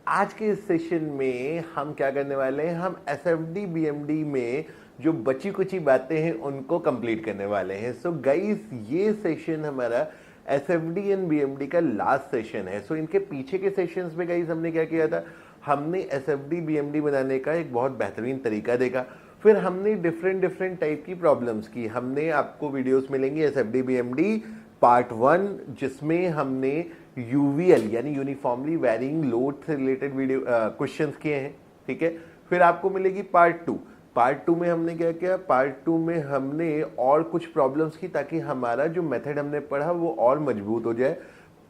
आज के इस सेशन में हम क्या करने वाले हैं, हम एसएफडी बीएमडी में जो बची कुची बातें हैं उनको कंप्लीट करने वाले हैं। सो गाइस, ये सेशन हमारा एसएफडी एंड बीएमडी का लास्ट सेशन है। सो इनके पीछे के सेशंस में गाइस हमने क्या किया था, हमने एसएफडी बीएमडी बनाने का एक बहुत बेहतरीन तरीका देखा। फिर हमने डिफरेंट टाइप की प्रॉब्लम्स की। हमने, आपको वीडियोस मिलेंगी एसएफडी बीएमडी पार्ट 1, जिसमें हमने यूवीएल यानी यूनिफॉर्मली वैरिंग लोड से रिलेटेड वीडियो क्वेश्चंस किए हैं, ठीक है। फिर आपको मिलेगी पार्ट 2। पार्ट 2 में हमने क्या किया, पार्ट 2 में हमने और कुछ प्रॉब्लम्स की ताकि हमारा जो मेथड हमने पढ़ा वो और मजबूत हो जाए।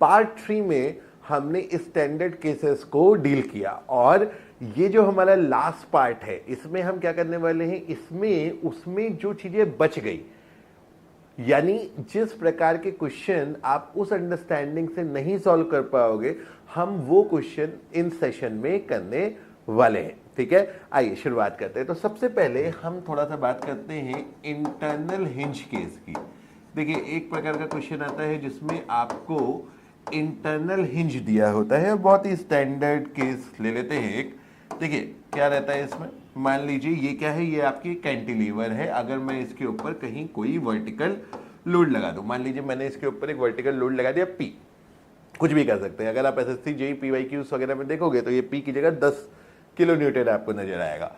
पार्ट 3 में हमने स्टैंडर्ड केसेस को डील किया। और ये जो हमारा लास्ट पार्ट है, इसमें हम क्या करने वाले हैं, इसमें उसमें जो चीजें बच गई, यानी जिस प्रकार के क्वेश्चन आप उस अंडरस्टैंडिंग से नहीं सॉल्व कर पाओगे, हम वो क्वेश्चन इन सेशन में करने वाले हैं, ठीक है। आइए शुरुआत करते हैं। तो सबसे पहले हम थोड़ा सा बात करते हैं इंटरनल हिंज केस की। देखिए, एक प्रकार का क्वेश्चन आता है जिसमें आपको इंटरनल हिंज दिया होता है। बहुत ही स्टैंडर्ड केस ले लेते हैं एक। देखिए क्या रहता है इसमें, मान लीजिए ये क्या है, ये आपकी कैंटिलीवर है। अगर मैं इसके ऊपर कहीं कोई वर्टिकल लोड लगा दूं, मान लीजिए मैंने इसके ऊपर एक वर्टिकल लोड लगा दिया P, कुछ भी कर सकते हैं। अगर आप एसएससी जेईई पीवाईक्यूज वगैरह में देखोगे तो ये P की जगह 10 किलो न्यूटन आपको नजर आएगा।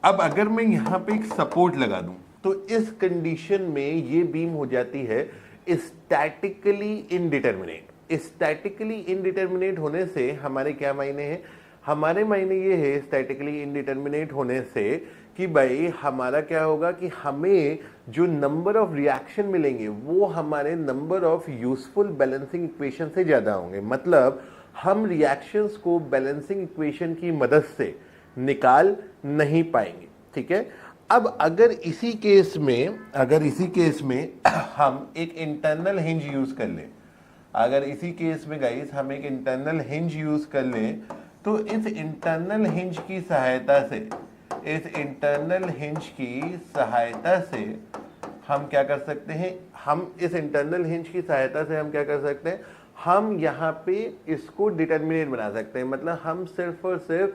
अब अगर मैं यहाँ पे एक सपोर्ट लगा दूं तो इस कंडीशन में ये बीम हो जाती है स्टैटिकली इनडिटर्मिनेट। स्टैटिकली इनडिटर्मिनेट होने से हमारे क्या मायने हैं, हमारे मायने ये है स्टैटिकली इनडिटर्मिनेट होने से कि भाई हमारा क्या होगा कि हमें जो नंबर ऑफ रिएक्शन मिलेंगे वो हमारे number of useful balancing equation से ज्यादा होंगे। मतलब हम रिएक्शंस को बैलेंसिंग इक्वेशन की मदद से निकाल नहीं पाएंगे, ठीक है। अब अगर इसी केस में हम एक इंटरनल हिंज यूज कर लें, अगर इसी केस में गाइस हम एक इंटरनल हिंज यूज कर लें, तो इस इंटरनल हिंज की सहायता से हम क्या कर सकते हैं, हम यहाँ पे इसको डिटर्मिनेट बना सकते हैं। मतलब हम सिर्फ और सिर्फ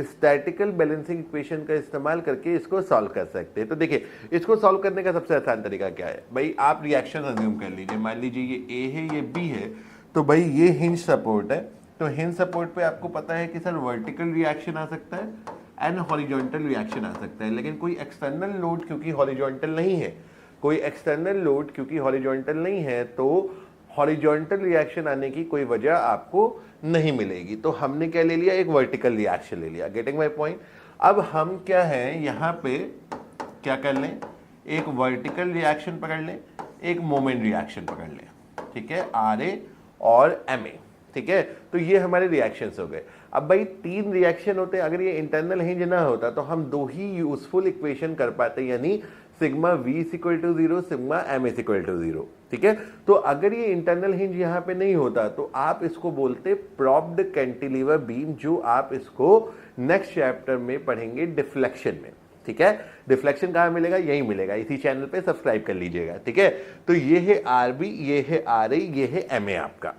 स्टैटिकल बैलेंसिंग इक्वेशन का इस्तेमाल करके इसको सॉल्व कर सकते हैं। तो देखिए, इसको सॉल्व करने का सबसे आसान तरीका क्या है भाई, आप रिएक्शन अज्यूम कर लीजिए। मान लीजिए ये A है, ये B है, तो भाई ये हिंज सपोर्ट है। तो हिंज सपोर्ट पे आपको पता है कि सर वर्टिकल रिएक्शन आ सकता है एंड हॉरिजॉन्टल रिएक्शन आ सकता है, लेकिन कोई एक्सटर्नल लोड क्योंकि हॉरिजॉन्टल नहीं है, तो हॉरिजॉन्टल रिएक्शन आने की कोई वजह आपको नहीं मिलेगी। तो हमने क्या ले लिया, एक वर्टिकल रिएक्शन ले लिया। Getting my point. अब हम क्या है, यहाँ पे क्या कर लें, एक वर्टिकल रिएक्शन पकड़ लें, एक मोमेंट रिएक्शन पकड़ लें, ठीक है, RA और MA, ठीक है। तो ये हमारे रिएक्शंस हो गए। अब भाई 3 रिएक्शन होते हैं, अगर ये इंटरनल हिंज ना होता तो हम 2 ही यूजफुल इक्वेशन कर पाते, यानी सिग्मा V = 0, सिग्मा MA = 0, ठीक है। तो अगर ये इंटरनल हिंज यहाँ पे नहीं होता तो आप इसको बोलते प्रॉप्ड कैंटिलीवर बीम, जो आप इसको नेक्स्ट चैप्टर में पढ़ेंगे डिफ्लेक्शन में, ठीक है। डिफ्लेक्शन कहाँ मिलेगा, यही मिलेगा, इसी चैनल पे सब्सक्राइब कर लीजिएगा, ठीक है। तो ये है RB, ये है RA, ये है MA आपका,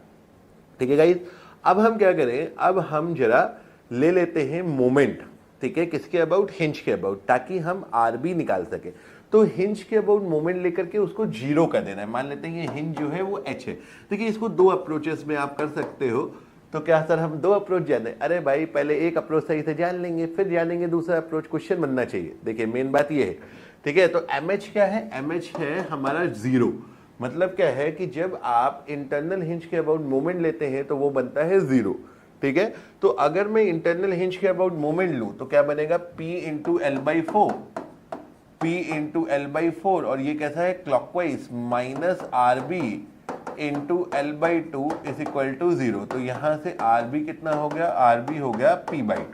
ठीक है गाइस। अब हम क्या करें, अब हम जरा ले लेते हैं मोमेंट, ठीक है, किसके अबाउट, हिंज के अबाउट, ताकि हम RB निकाल सके। तो हिंज के अबाउट मोमेंट लेकर के उसको 0 कर देना है। मान लेते हैं ये हिंज जो है वो H है। देखिए, इसको 2 अप्रोचेस में आप कर सकते हो। तो क्या सर हम 2 अप्रोच जाने, अरे भाई पहले एक अप्रोच सही से जान लेंगे, फिर जानेंगे दूसरा अप्रोच। क्वेश्चन बनना चाहिए। देखिए मेन बात ये है, ठीक है। तो MH क्या है, MH है हमारा 0। मतलब क्या है कि जब आप इंटरनल हिंज के अबाउट मोमेंट लेते हैं तो वो बनता है 0, ठीक है। तो अगर मैं इंटरनल हिंज के अबाउट मोमेंट लूं तो क्या बनेगा, P × L/4, और ये कैसा है, क्लॉकवाइज, -RB × L/2 = 0। तो यहां से RB कितना हो गया, RB हो गया P/2,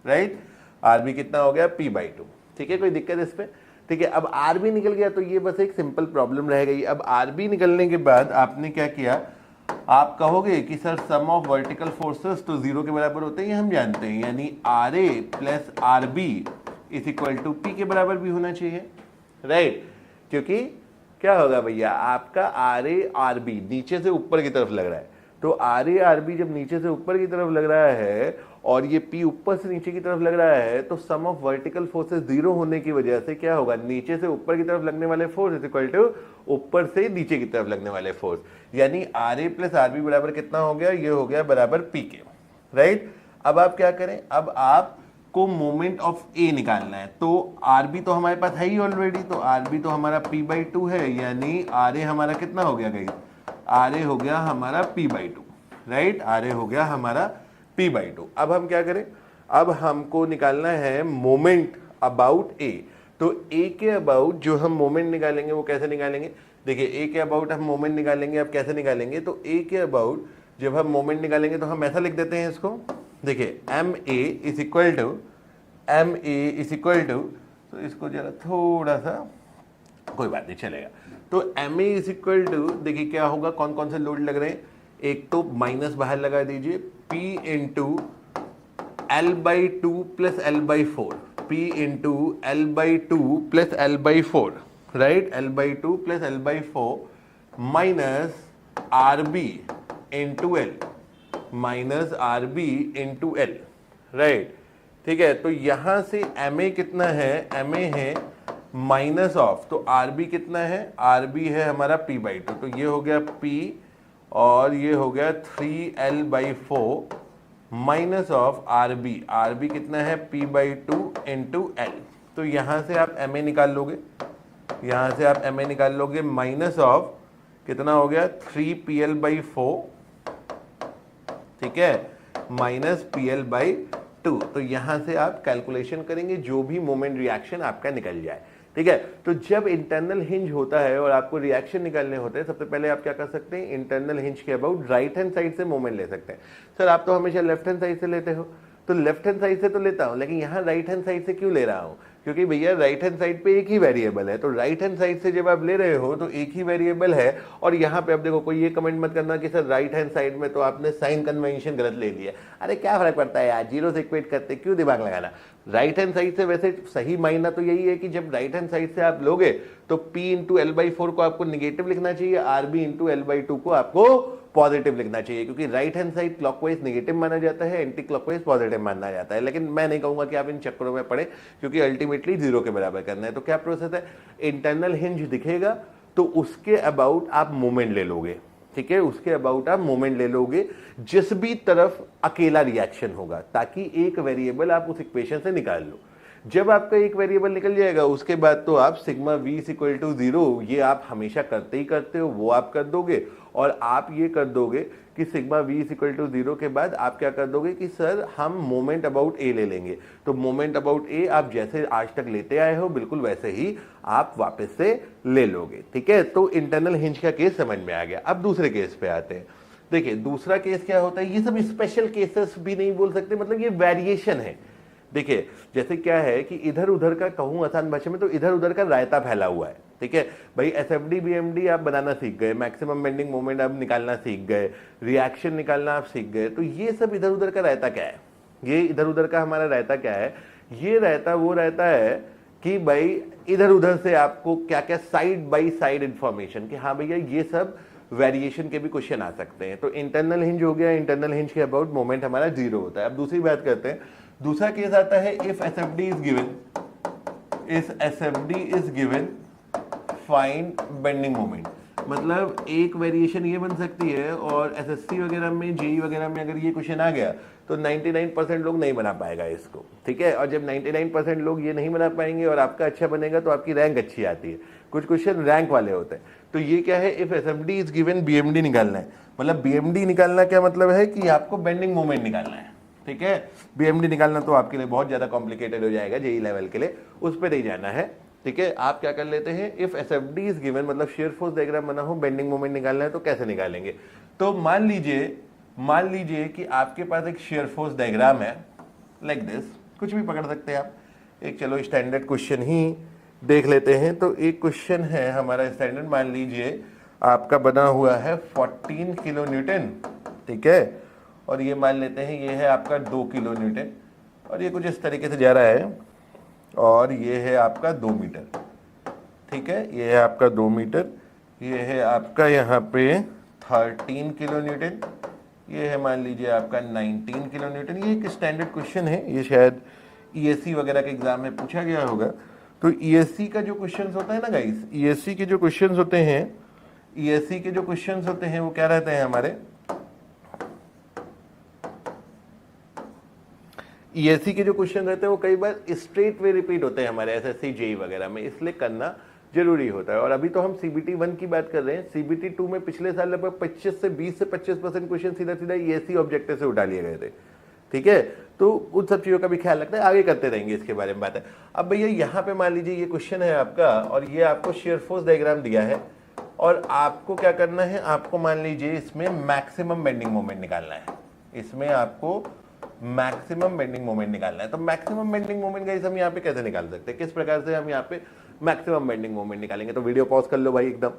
राइट। RB कितना हो गया, P/2, ठीक है। कोई दिक्कत इस पे, ठीक है। अब RB निकल गया तो ये बस एक सिंपल प्रॉब्लम रह गई। अब RB निकलने के बाद आपने क्या किया, आप कहोगे कि sir sum of vertical forces तो 0 के बराबर होते हैं, ये हम जानते हैं, यानी RA + RB = P के बराबर भी होना चाहिए, राइट। क्योंकि क्या होगा भैया, आपका RA RB नीचे से ऊपर की तरफ लग रहा है, तो आर ए आर बी जब नीचे से ऊपर की तरफ लग रहा है और ये पी ऊपर से नीचे की तरफ लग रहा है, तो सम ऑफ वर्टिकल फोर्सेस जीरो होने की वजह से क्या होगा, नीचे से ऊपर की तरफ लगने वाले फोर्स इज इक्वल टू ऊपर से नीचे की तरफ लगने वाले फोर्स, यानी R A plus R B बराबर कितना हो गया, ये हो गया बराबर पी के, राइट। अब आप क्या करें, अब आप को मोमेंट ऑफ ए निकालना है, तो आर बी तो हमारे पास है ही ऑलरेडी, तो आर बी तो हमारा पी बाई टू है, यानी आर ए हमारा कितना हो गया गाइस, आर ए हो गया हमारा pi by two, right, R A हो गया हमारा पी बाई टू। अब हम क्या करें, अब हमको निकालना है मोमेंट अबाउट ए, तो ए के अबाउट जो हम मोमेंट निकालेंगे वो कैसे निकालेंगे, देखिए ए के अबाउट हम मोमेंट निकालेंगे, अब कैसे निकालेंगे, तो ए के अबाउट जब हम मोमेंट निकालेंगे तो हम ऐसा लिख देते हैं इसको, देखिए M A is equal to, M A is equal to, तो इसको जरा थोड़ा सा, कोई बात नहीं चलेगा, तो M A is equal to, देखिए क्या होगा, कौन कौन से लोड लग रहे हैं, एक तो माइनस बाहर लगा दीजिए, P into L by two plus L by four, P into L by two plus L by four, right, L by two plus L by four minus R B into L, minus R B into L, right, ठीक है। तो यहां से M A कितना है, M A है minus of, तो are B कितना है, आर बी है हमारा पी बाई टू, तो ये हो गया पी और ये हो गया 3L by 4 minus of R B कितना है P by two into L, तो यहां से आप एम ए निकाल लोगे, यहां से आप एम ए निकाल लोगे, माइनस ऑफ कितना हो गया 3PL बाई 4, ठीक है, माइनस PL बाई 2, तो यहां से आप कैलकुलेशन करेंगे, जो भी मोमेंट रिएक्शन आपका निकल जाए, ठीक है। तो जब इंटरनल हिंज होता है और आपको रिएक्शन निकालने होते हैं, सबसे पहले आप क्या कर सकते हैं, इंटरनल हिंज के अबाउट राइट हैंड साइड से मोमेंट ले सकते हैं। सर आप तो हमेशा लेफ्ट हैंड साइड से लेते हो, तो लेफ्ट हैंड साइड से तो लेता हूं, लेकिन यहाँ राइट हैंड साइड से क्यों ले रहा हूं, क्योंकि भैया राइट हैंड साइड पे एक ही वेरिएबल है, तो राइट हैंड साइड से जब आप ले रहे हो तो एक ही वेरिएबल है, और यहाँ पे आप देखो, कोई ये कमेंट मत करना कि सर राइट हैंड साइड में तो आपने साइन कन्वेंशन गलत ले लिया, अरे क्या फर्क पड़ता है यार, जीरो से इक्वेट करते क्यों दिमाग लगाना, राइट हैंड साइड से वैसे सही मायना तो यही है कि जब राइट हैंड साइड से आप लोगे तो P into L by four को आपको निगेटिव लिखना चाहिए, R B into L by two को आपको पॉजिटिव लिखना चाहिए, क्योंकि right hand side clockwise negative माना जाता है, एंटी क्लॉकवाइज पॉजिटिव माना जाता है, लेकिन मैं नहीं कहूंगा कि आप इन चक्करों में पड़े, क्योंकि अल्टीमेटली जीरो के बराबर करना है। तो क्या प्रोसेस है, इंटरनल हिंज दिखेगा तो उसके अबाउट आप मोमेंट ले लोगे, ठीक है, उसके अबाउट आप मोमेंट ले लोगे जिस भी तरफ अकेला रिएक्शन होगा, ताकि एक वेरिएबल आप उस इक्वेशन से निकाल लो। जब आपका एक वेरिएबल निकल जाएगा उसके बाद तो आप sigma V is equal to zero, ये आप हमेशा करते ही करते हो, वो आप कर दोगे, और आप ये कर दोगे कि sigma V is equal to zero के बाद आप क्या कर दोगे कि सर हम मोमेंट अबाउट ए ले लेंगे, तो मोमेंट अबाउट ए आप जैसे आज तक लेते आए हो बिल्कुल वैसे ही आप वापस से ले लोगे, ठीक है। तो इंटरनल हिंज का केस समझ में आ गया। अब दूसरे केस पे आते हैं। देखिए दूसरा केस क्या होता है, ये सब स्पेशल केसेस भी नहीं बोल सकते, मतलब ये वेरिएशन है। देखिए जैसे क्या है कि इधर उधर का कहूं आसान भाषा में तो इधर उधर का रायता फैला हुआ है, ठीक है भाई। एसएफडी बीएमडी आप बनाना सीख गए, मैक्सिमम बेंडिंग मोमेंट आप निकालना सीख गए, रिएक्शन निकालना आप सीख गए, तो ये सब इधर उधर का रायता क्या है, ये इधर उधर का हमारा रायता क्या है, ये रायता वो रहता है कि भाई इधर उधर से आपको क्या क्या साइड बाई साइड इंफॉर्मेशन कि हाँ भैया ये सब वेरिएशन के भी क्वेश्चन आ सकते हैं। तो इंटरनल हिंज हो गया, इंटरनल हिंज के अबाउट मोमेंट हमारा जीरो होता है। अब दूसरी बात करते हैं, दूसरा केस आता है if SFD is given, if SFD is given find bending moment, मतलब एक वेरिएशन ये बन सकती है और एसएससी वगैरह में जेई वगैरह में अगर ये क्वेश्चन आ गया तो 99% लोग नहीं बना पाएगा इसको, ठीक है। और जब 99% लोग ये नहीं बना पाएंगे और आपका अच्छा बनेगा तो आपकी रैंक अच्छी आती है। कुछ क्वेश्चन रैंक वाले होते हैं। तो ये क्या है, if SFD is given BMD निकालना है, मतलब बीएमडी निकालना क्या मतलब है कि आपको बेंडिंग मोमेंट निकालना है, ठीक है। बीएमडी निकालना तो आपके लिए बहुत ज्यादा कॉम्प्लिकेटेड हो जाएगा जेई लेवल के लिए, उस पर नहीं जाना है, ठीक है। आप क्या कर लेते हैं, इफ एसएफडी इज गिवन मतलब शेयर फोर्स डायग्राम बना हो, बेंडिंग मोमेंट निकालना है तो कैसे निकालेंगे। तो मान लीजिए कि आपके पास एक शेयर फोर्स डायग्राम है लाइक दिस, कुछ भी पकड़ सकते हैं आप, एक चलो स्टैंडर्ड क्वेश्चन ही देख लेते हैं। तो एक क्वेश्चन है हमारा स्टैंडर्ड, मान लीजिए आपका बना हुआ है 14 किलो न्यूटन, ठीक है, और ये मान लेते हैं ये है आपका 2 किलो न्यूटन, और ये कुछ इस तरीके से जा रहा है, और ये है आपका 2 मीटर, ठीक है, ये है आपका 2 मीटर, ये है आपका यहाँ पे 13 किलो न्यूटन, ये है मान लीजिए आपका 19 किलो न्यूटन। ये एक स्टैंडर्ड क्वेश्चन है, ये शायद ईएससी वगैरह के एग्जाम में पूछा गया होगा। तो ईएससी का जो क्वेश्चंस होता है ना गाइस, ईएससी के जो क्वेश्चंस होते हैं, ईएससी के जो क्वेश्चंस होते हैं वो क्या रहते हैं हमारे, ईएससी के जो क्वेश्चन रहते हैं वो कई बार स्ट्रेट वे रिपीट होते हैं हमारे एसएससी जेई वगैरह में, इसलिए करना जरूरी होता है। और अभी तो हम सीबीटी 1 की बात कर रहे हैं। सीबीटी 2 में पिछले साल लगभग 25 से 25% क्वेश्चन सीधा सीधा ईएससी ऑब्जेक्टिव से उठा लिए गए थे, ठीक है। तो उन सब चीजों का भी ख्याल रखना है, आगे करते रहेंगे इसके बारे में बात है। अब भैया यहाँ पे मान लीजिए ये क्वेश्चन है आपका, और ये आपको शेयर फोर्स डायग्राम दिया है, और आपको क्या करना है, आपको मान लीजिए इसमें मैक्सिमम बेंडिंग मोमेंट निकालना है। इसमें आपको मैक्सिमम बेंडिंग मोमेंट निकालना है। तो मैक्सिमम बेंडिंग मोमेंट गाइस हम यहाँ पे कैसे निकाल सकते हैं, किस प्रकार से हम यहाँ पे मैक्सिमम बेंडिंग मोमेंट निकालेंगे? तो वीडियो पॉज कर लो भाई एकदम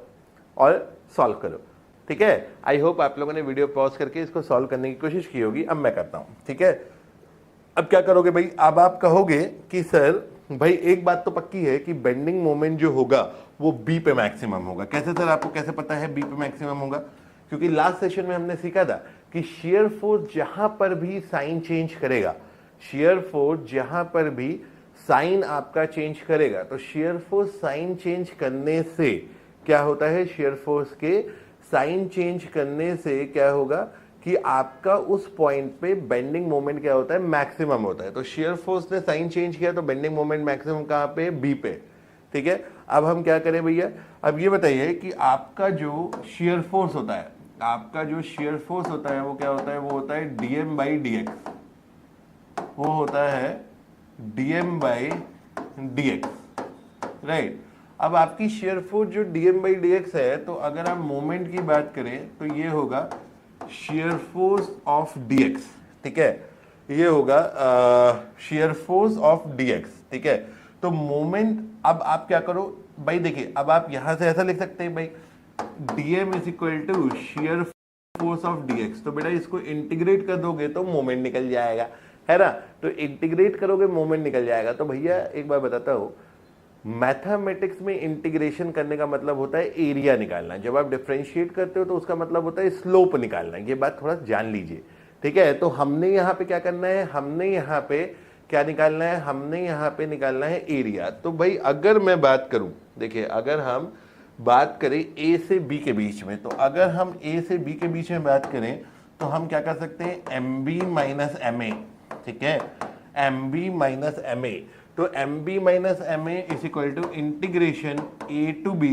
और सॉल्व करो, ठीक है। आई होप आप लोगों ने वीडियो पॉज करके इसको सॉल्व करने की कोशिश की होगी। अब मैं करता हूं, ठीक है। अब क्या करोगे भाई, अब आप कहोगे कि सर भाई एक बात तो पक्की है कि बेंडिंग मोमेंट जो होगा वो बी पे मैक्सिमम होगा। कैसे सर, आपको कैसे पता है बी पे मैक्सिमम होगा? क्योंकि लास्ट सेशन में हमने सीखा था कि शेयर फोर्स जहां पर भी साइन चेंज करेगा, शेयर फोर्स जहां पर भी साइन आपका चेंज करेगा, तो शेयर फोर्स साइन चेंज करने से क्या होता है, शेयर फोर्स के साइन चेंज करने से क्या होगा कि आपका उस पॉइंट पे बेंडिंग मोमेंट क्या होता है, मैक्सिमम होता है। तो शेयर फोर्स ने साइन चेंज किया तो बेंडिंग मोमेंट मैक्सिमम कहां पे, बी पे, ठीक है। अब हम क्या करें भैया, अब ये बताइए कि आपका जो शेयर फोर्स होता है, आपका जो शेयर फोर्स होता है वो क्या होता है, वो होता है डीएम बाई डीएक्स, वो होता है डीएम बाई डीएक्स, राइट। अब आपकी शेयर फोर्स जो डीएम बाई डीएक्स है, तो अगर आप मोमेंट की बात करें तो ये होगा शेयर फोर्स ऑफ डीएक्स, ठीक है। ये होगा शेयर फोर्स ऑफ डीएक्स, ठीक है। तो मोमेंट, अब आप क्या करो भाई, देखिए अब आप यहां से ऐसा लिख सकते हैं भाई, dm is equal to shear force of dx। तो बेटा इसको इंटीग्रेट कर दोगे तो मोमेंट निकल जाएगा, है ना। तो इंटीग्रेट करोगे मोमेंट निकल जाएगा। तो भैया एक बार बताता हूं, मैथमेटिक्स में इंटीग्रेशन करने का मतलब होता है एरिया निकालना। जब आप डिफरेंशिएट करते हो तो उसका मतलब होता है स्लोप निकालना। ये बात थोड़ा जान लीजिए, ठीक है। तो हमने यहाँ पे क्या करना है, हमने यहाँ पे क्या निकालना है, हमने यहाँ पे निकालना है एरिया। तो भाई अगर मैं बात करूं, देखिए अगर हम बात करें ए से बी के बीच में, तो अगर हम ए से बी के बीच में बात करें तो हम क्या कर सकते हैं, M B minus M A, ठीक है, M B minus M A. तो M B minus M A is equal to integration A to B,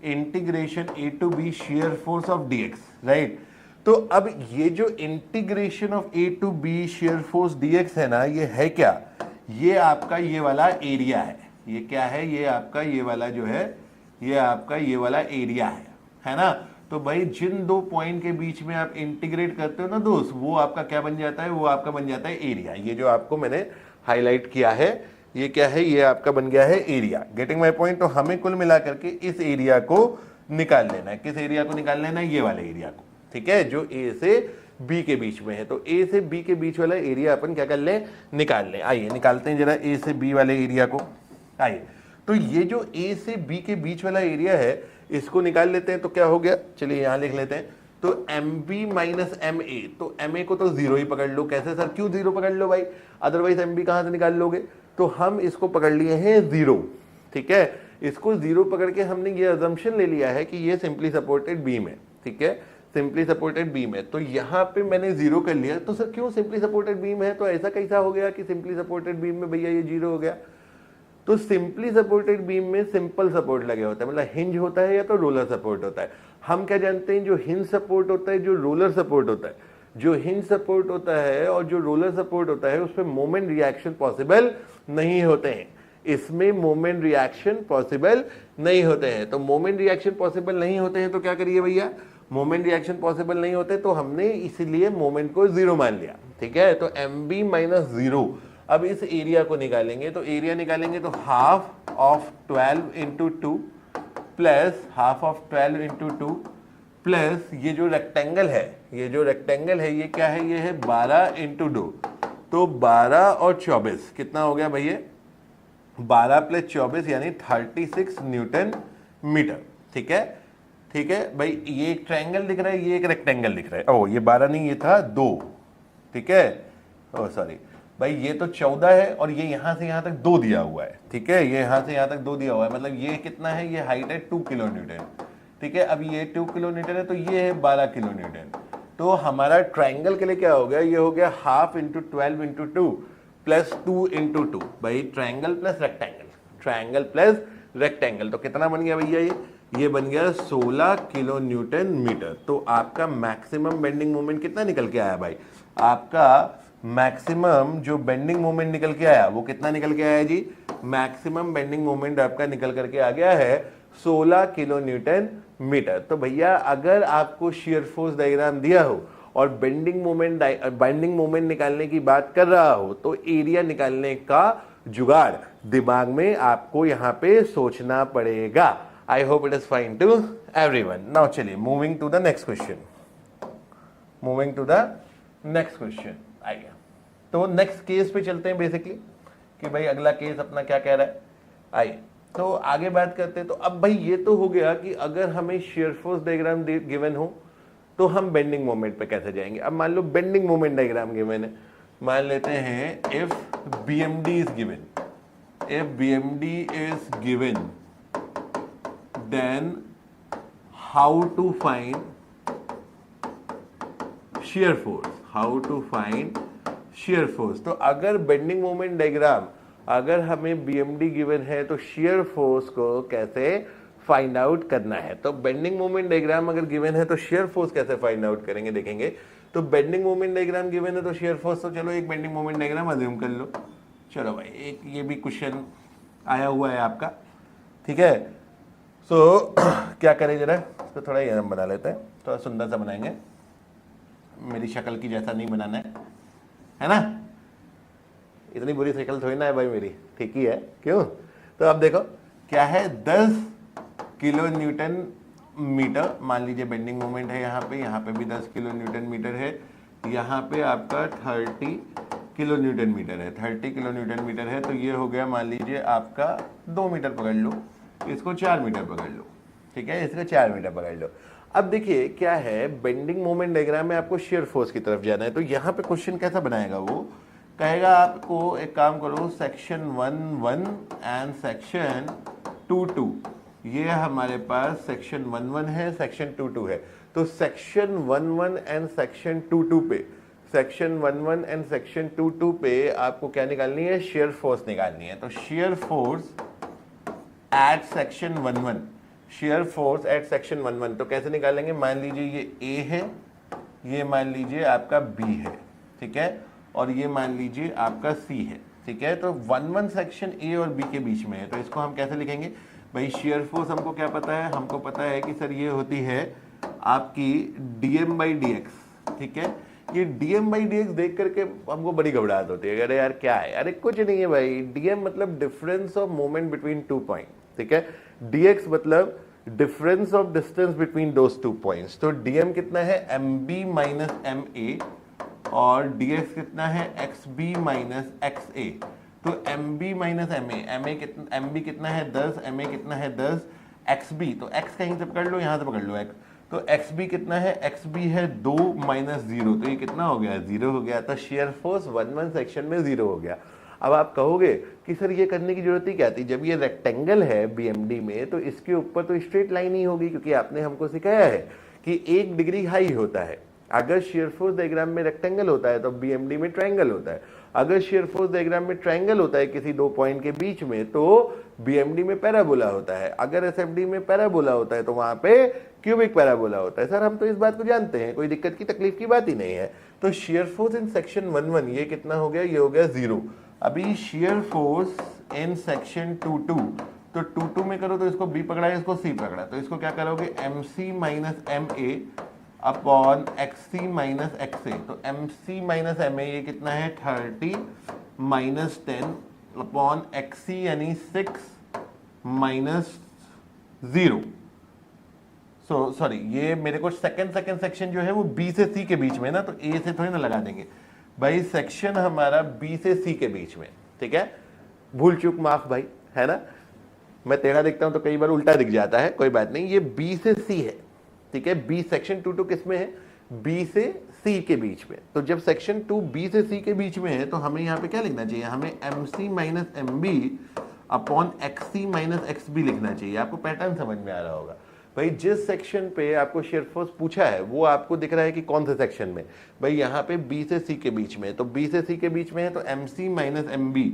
integration A to B shear force of dx, right. तो अब ये जो integration of A to B shear force dx है ना, ये है क्या, ये आपका ये वाला एरिया है। ये क्या है, ये आपका ये वाला जो है, ये आपका ये वाला एरिया है ना। तो भाई जिन दो पॉइंट के बीच में आप इंटीग्रेट करते हो ना दोस्त, वो आपका क्या बन जाता है, वो आपका बन जाता है एरिया। ये जो आपको मैंने हाईलाइट किया है, ये क्या है, ये आपका बन गया है एरिया। Getting my point. तो हमें कुल मिला करके इस एरिया को निकाल लेना है। किस एरिया को निकाल लेना है, ये वाले एरिया को, ठीक है, जो ए से बी के बीच में है। तो ए से बी के बीच वाला एरिया अपन क्या कर ले, निकाल ले। आइए निकालते हैं जरा ए से बी वाले एरिया को। आइए, तो ये जो ए से बी के बीच वाला एरिया है, इसको निकाल लेते हैं। तो क्या हो गया, चलिए यहां लिख लेते हैं। तो M B minus M A, तो एम ए को तो जीरो ही पकड़ लो। कैसे सर, क्यों जीरो पकड़ लो भाई, अदरवाइज एम बी कहां से निकाल लोगे। तो हम इसको पकड़ लिए हैं जीरो, ठीक है। इसको जीरो पकड़ के हमने ये अजम्पशन ले लिया है कि ये सिंपली सपोर्टेड बीम है, ठीक है, सिंपली सपोर्टेड बीम है। तो यहाँ पे मैंने जीरो कर लिया। तो सर क्यों सिंपली सपोर्टेड बीम है, तो ऐसा कैसा हो गया कि सिंपली सपोर्टेड बीम में भैया ये जीरो हो गया। तो सिंपली सपोर्टेड बीम में सिंपल सपोर्ट लगे होता है, मतलब हिंज होता है या तो रोलर सपोर्ट होता है। हम क्या जानते हैं, जो हिंज सपोर्ट होता है, जो रोलर सपोर्ट होता है, जो हिंज सपोर्ट होता है और जो रोलर सपोर्ट होता है, उसमें मोमेंट रिएक्शन पॉसिबल नहीं होते हैं। इसमें मोमेंट रिएक्शन पॉसिबल नहीं होते हैं। तो मोमेंट रिएक्शन पॉसिबल नहीं होते हैं तो क्या करिए भैया, मोमेंट रिएक्शन पॉसिबल नहीं होते तो हमने इसीलिए मोमेंट को जीरो मान लिया, ठीक है। तो एम बी माइनस जीरो। अब इस एरिया को निकालेंगे, तो एरिया निकालेंगे तो half of 12 into 2 plus half of 12 into 2 plus ये जो रेक्टेंगल है, ये जो रेक्टेंगल है ये क्या है, ये है 12 इंटू 2। तो 12 और 24 कितना हो गया भैया, 12 प्लस 24 यानी 36 न्यूटन मीटर, ठीक है, ठीक है भाई, ये एक ट्रायंगल दिख रहा है, ये एक रेक्टेंगल दिख रहा है। ओ ये 12 नहीं, ये था 2, ठीक है। ओ सॉरी भाई, ये तो 14 है और ये यहां से यहां तक 2 दिया हुआ है, ठीक है। ये यहां से यहां तक 2 दिया हुआ है, मतलब ये कितना है, ये हाइट है 2 किलो न्यूटन, ठीक है। अब ये 2 किलो न्यूटन है तो ये है 12 किलो न्यूटन। तो हमारा ट्रायंगल के लिए क्या हो गया, ये हो गया half into 12 into 2 plus 2 into 2, भाई triangle plus rectangle, triangle plus rectangle. तो कितना बन गया भैया, ये बन गया 16 किलो न्यूटन मीटर। तो आपका मैक्सिमम बेंडिंग मोमेंट कितना निकल के आया भाई, आपका मैक्सिमम जो बेंडिंग मोमेंट निकल के आया वो कितना निकल के आया जी, मैक्सिमम बेंडिंग मोमेंट आपका निकल करके आ गया है 16 किलो न्यूटन मीटर। तो भैया अगर आपको शियर फोर्स डायग्राम दिया हो और बेंडिंग मोमेंट निकालने की बात कर रहा हो तो एरिया निकालने का जुगाड़ दिमाग में आपको यहां पे सोचना पड़ेगा। I hope it is fine to everyone. Now चलिए moving to the next question, moving to the next question. आइए तो नेक्स्ट केस पे चलते हैं बेसिकली कि भाई अगला केस अपना क्या कह रहा है। आइए तो आगे बात करते हैं। तो अब भाई ये तो हो गया कि अगर हमें शियर फोर्स डायग्राम गिवन हो तो हम बेंडिंग मोमेंट पे कैसे जाएंगे। अब मान लो बेंडिंग मोमेंट डायग्राम गिवन है, मान लेते हैं if BMD is given, if BMD is given then how to find shear force, how to find shear force। तो अगर बेंडिंग मोमेंट डायग्राम अगर हमें BMD गिवन है तो shear force को कैसे फाइंड आउट करना है। तो बेंडिंग मोमेंट डायग्राम अगर गिवन है तो shear force कैसे फाइंड आउट करेंगे देखेंगे। तो बेंडिंग मोमेंट डायग्राम गिवन है तो shear force, तो चलो एक बेंडिंग मोमेंट डायग्राम अज्यूम कर लो। चलो भाई एक ये भी क्वेश्चन आया हुआ है आपका, ठीक है। सो क्या करें जरा इसको थोड़ा ये बना लेते हैं, थोड़ा सुंदर सा बनाएंगे, मेरी शक्ल की जैसा नहीं बनाना है ना। इतनी बुरी शक्ल थोड़ी ना है भाई मेरी, ठीक ही है, क्यों। तो अब देखो क्या है, 10 किलो न्यूटन मीटर मान लीजिए बेंडिंग मोमेंट है यहाँ पे भी 10 किलो न्यूटन मीटर है, यहाँ पे आपका 30 किलो न्यूटन मीटर है, 30 किलो न्यूटन मीटर है। तो ये हो गया मान लीजिए आपका 2 मीटर पकड़ लो, इसको 4 मीटर पकड़ लो, ठीक है, इसको 4 मीटर पकड़ लो। अब देखिए क्या है, बेंडिंग मोमेंट डायग्राम में आपको शियर फोर्स की तरफ जाना है। तो यहाँ पे क्वेश्चन कैसा बनाएगा, वो कहेगा आपको एक काम करो, सेक्शन 1-1 एंड सेक्शन 2-2, ये हमारे पास सेक्शन 1-1 है, सेक्शन 2-2 है। तो सेक्शन 1-1 एंड सेक्शन 2-2 पे, सेक्शन 1-1 एंड सेक्शन 2-2 पे आपको क्या निकालनी है, शियर फोर्स निकालनी है। तो shear force at section 1-1, shear force at section 1-1 तो कैसे निकालेंगे, मान लीजिए ये A है, ये मान लीजिए आपका B है, ठीक है, और ये मान लीजिए आपका C है, ठीक है। तो 1-1 सेक्शन A और B के बीच में है, तो इसको हम कैसे लिखेंगे भाई, शेयर फोर्स हमको क्या पता है, हमको पता है कि सर ये होती है आपकी dm/dx, ठीक है। ये dm/dx देख करके हमको बड़ी घबराहट होती है, अरे यार क्या है, अरे कुछ नहीं है भाई, dm मतलब difference of moment between 2 point, ठीक है, dx मतलब difference of distance between those 2 points. तो dm कितना है, mb माइनस ma, और dx कितना है, xb माइनस xa। तो mb माइनस mb कितना है 10, ma कितना है 10, xb तो x कहीं से पकड़ लो, यहां से पकड़ लो x, तो xb कितना है, xb है 2 माइनस 0, तो ये कितना हो गया, 0 हो गया। तो शेयर फोर्स 1-1 सेक्शन में 0 हो गया। अब आप कहोगे कि सर ये करने की जरूरत ही क्या थी, जब ये रेक्टेंगल है BMD में तो इसके ऊपर तो स्ट्रेट लाइन ही होगी, क्योंकि आपने हमको सिखाया है कि 1 डिग्री हाई होता है। अगर शेयर फोर्स डायग्राम में रेक्टेंगल होता है तो BMD में ट्रायंगल होता है। अगर शेयर फोर्स डायग्राम में ट्रायंगल होता है किसी 2 पॉइंट के बीच में तो BMD में पैराबोला होता है। अगर SFD में पैराबोला होता है तो वहां पे क्यूबिक पैराबोला होता है। सर हम तो इस बात को जानते हैं, कोई दिक्कत की तकलीफ की बात ही नहीं है। तो शेयर फोर्स इन सेक्शन 1-1 ये कितना हो गया, ये हो गया 0। अभी शेयर फोर्स इन सेक्शन 2-2, तो 2-2 में करो तो इसको B पकड़ा है, इसको C पकड़ा, तो इसको क्या करोगे, MC minus MA upon XC minus XA। तो MC माइनस MA ये कितना है 30 माइनस 10 अपॉन XC यानी 6 माइनस 0। सॉरी ये मेरे को सेकंड सेक्शन जो है वो B से C के बीच में ना, तो A से थोड़ी ना लगा देंगे भाई, सेक्शन हमारा B से C के बीच में, ठीक है, भूल चूक माफ भाई, है ना, मैं टेढ़ा दिखता हूं तो कई बार उल्टा दिख जाता है, कोई बात नहीं, ये B से C है, ठीक है। बी सेक्शन 2 किस में है, बी से सी के बीच में। तो जब सेक्शन 2 बी से सी के बीच में है तो हमें यहाँ पे क्या लिखना चाहिए, हमें M C minus M B upon X C minus X B लिखना चाहिए। आपको पैटर्न समझ में आ रहा होगा भाई। जिस सेक्शन पे आपको शेयर फोर्स पूछा है वो आपको दिख रहा है कि कौन से सेक्शन में, भाई यहाँ पे बी से सी के बीच में। तो बी से सी के बीच में है तो M C minus M B,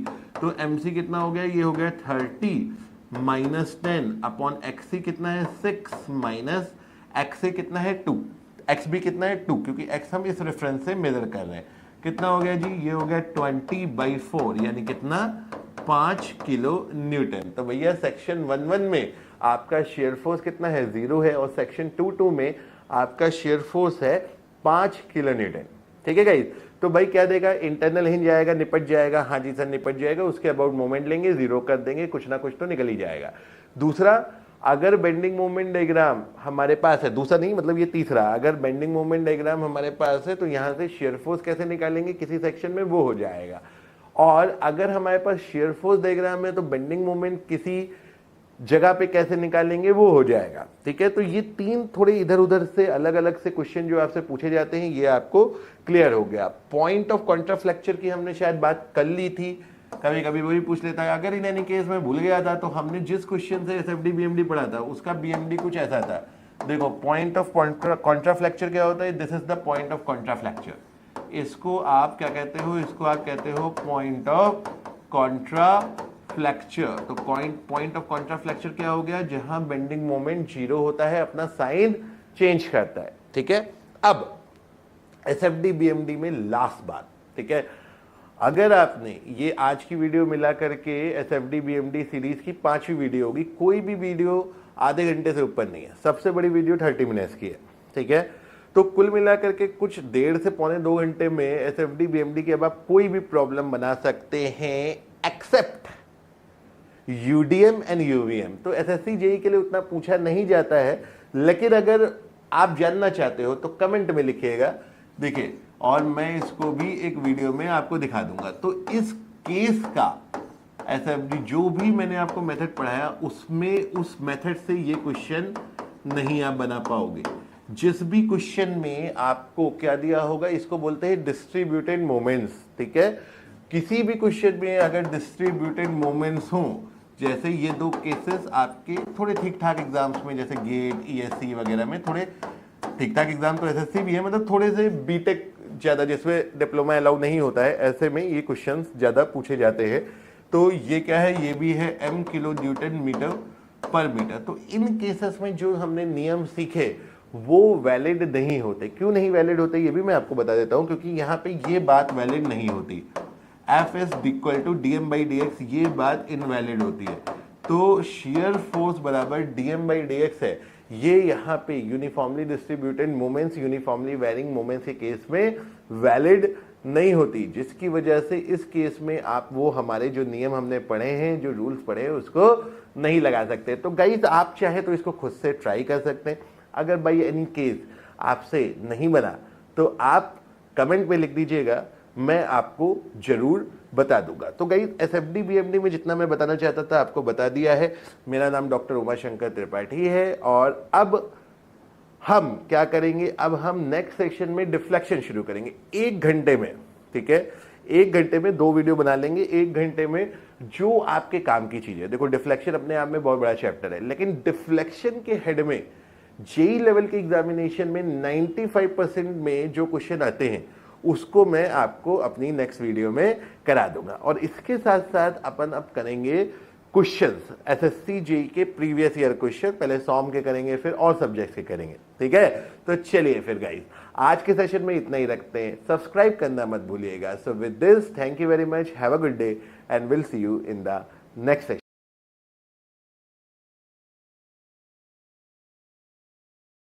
तो एम सी कितना हो गया, ये हो गया 30 माइनस 10 अपॉन एक्स सी कितना है 6 माइनस एक्स सी कितना है 2, एक्स बी कितना है 2, क्योंकि एक्स हम इस रेफरेंस से मेजर कर रहे हैं। कितना हो गया जी, ये हो गया 20/4 यानी कितना 5 किलो न्यूटन। तो भैया सेक्शन 1 में आपका शेयर फोर्स कितना है 0 है, और सेक्शन 2 में आपका शेयर फोर्स है 5 किलो न्यूटन। ठीक है गाइस, तो भाई क्या देगा, इंटरनल हिंज आएगा, निपट जाएगा, हाँ जी सर निपट जाएगा। उसके अबाउट मोमेंट लेंगे, 0 कर देंगे, कुछ ना कुछ तो निकल ही जाएगा। दूसरा, अगर बेंडिंग मोमेंट डायग्राम हमारे पास है, दूसरा नहीं मतलब ये तीसरा, अगर बेंडिंग मोमेंट डायग्राम हमारे पास है तो यहां से शेयर फोर्स कैसे निकालेंगे किसी सेक्शन में, वो हो जाएगा। और अगर हमारे पास शेयर फोर्स डायग्राम है तो बेंडिंग मोमेंट किसी जगह पे कैसे निकालेंगे, वो हो जाएगा। ठीक है, तो ये 3 थोड़े इधर उधर से अलग अलग से क्वेश्चन जो आपसे पूछे जाते हैं ये आपको क्लियर हो गया। पॉइंट ऑफ कॉन्ट्राफ्लेक्चर की हमने शायद बात कर ली थी, कभी कभी वो भी पूछ लेता है। अगर इन एनी केस में भूल गया था तो हमने जिस क्वेश्चन से एसएफडी बीएमडी पढ़ा था उसका बीएमडी कुछ ऐसा था। देखो पॉइंट ऑफ कॉन्ट्राफ्लेक्चर क्या होता है, this is the point of contraflexure. इसको आप क्या कहते हो, इसको आप कहते हो पॉइंट ऑफ कॉन्ट्राफ्लेक्चर। तो पॉइंट ऑफ कॉन्ट्राफ्लेक्चर क्या हो गया, जहां बेंडिंग मोमेंट 0 होता है, अपना साइन चेंज करता है। ठीक है, अब एसएफडी बीएमडी में लास्ट बात, ठीक है, अगर आपने ये आज की वीडियो मिला करके एसएफडी बीएमडी सीरीज की 5वीं वीडियो होगी, कोई भी वीडियो आधे घंटे से ऊपर नहीं है, सबसे बड़ी वीडियो 30 मिनट्स की है। ठीक है, तो कुल मिला करके कुछ 1.5 से पौने 2 घंटे में एसएफडी बीएमडी के अब आप कोई भी प्रॉब्लम बना सकते हैं एक्सेप्ट यूडीएम एंड यूवीएम। तो एसएससी जेई के लिए उतना पूछा नहीं जाता है, लेकिन अगर आप जानना चाहते हो तो कमेंट में लिखिएगा। देखिए, और मैं इसको भी एक वीडियो में आपको दिखा दूंगा। तो इस केस का एसएफडी जो भी मैंने आपको मेथड पढ़ाया उसमें उस मेथड से ये क्वेश्चन नहीं आप बना पाओगे। जिस भी क्वेश्चन में आपको क्या दिया होगा, इसको बोलते हैं डिस्ट्रीब्यूटेड मोमेंट्स। ठीक है, किसी भी क्वेश्चन में अगर डिस्ट्रीब्यूटेड मोमेंट्स हो, जैसे ये 2 केसेस आपके थोड़े ठीक ठाक एग्जाम्स में, जैसे गेट ईएससी वगैरह में थोड़े ठीक ठाक एग्जाम, तो एसएससी भी है, मतलब थोड़े से बीटेक ज्यादा जिसमें डिप्लोमा अलाउ नहीं होता है, ऐसे में ये क्वेश्चंस ज्यादा पूछे जाते हैं। तो ये क्या है, ये भी है m किलो न्यूटन मीटर पर मीटर। तो इन केसेस में जो हमने नियम सीखे वो वैलिड नहीं होते। क्यों नहीं वैलिड होते ये भी मैं आपको बता देता हूं, क्योंकि यहाँ पे ये बात वैलिड नहीं होती। F is equal to dm/dx, ये बात इनवैलिड होती है। तो शेयर फोर्स बराबर dm/dx है, ये यहाँ पे uniformly distributed moments, uniformly varying moments के केस में वैलिड नहीं होती, जिसकी वजह से इस केस में आप वो हमारे जो नियम हमने पढ़े हैं, जो रूल्स पढ़े हैं, उसको नहीं लगा सकते। तो गाइस आप चाहे तो इसको खुद से ट्राई कर सकते हैं। अगर बाई एनी केस आपसे नहीं बना तो आप कमेंट में लिख दीजिएगा, मैं आपको जरूर बता दूंगा। तो गाइस एसएफडी बीएमडी में जितना मैं बताना चाहता था आपको बता दिया है। मेरा नाम डॉक्टर उमाशंकर त्रिपाठी है, और अब हम क्या करेंगे, अब हम नेक्स्ट सेक्शन में डिफ्लेक्शन शुरू करेंगे 1 घंटे में। ठीक है, 1 घंटे में 2 वीडियो बना लेंगे, 1 घंटे में जो आपके काम की चीज है। देखो डिफ्लेक्शन अपने आप में बहुत बड़ा चैप्टर है, लेकिन डिफ्लेक्शन के हेड में जेई लेवल के एग्जामिनेशन में 95% में जो क्वेश्चन आते हैं उसको मैं आपको अपनी नेक्स्ट वीडियो में करा दूंगा। और इसके साथ साथ अपन अब करेंगे क्वेश्चंस, एसएससी जेई के प्रीवियस ईयर क्वेश्चन, पहले सॉम के करेंगे फिर और सब्जेक्ट्स के करेंगे। ठीक है, तो चलिए फिर गाइस आज के सेशन में इतना ही रखते हैं। सब्सक्राइब करना मत भूलिएगा। So with this, thank you very much, have a good day and will see you in the next session.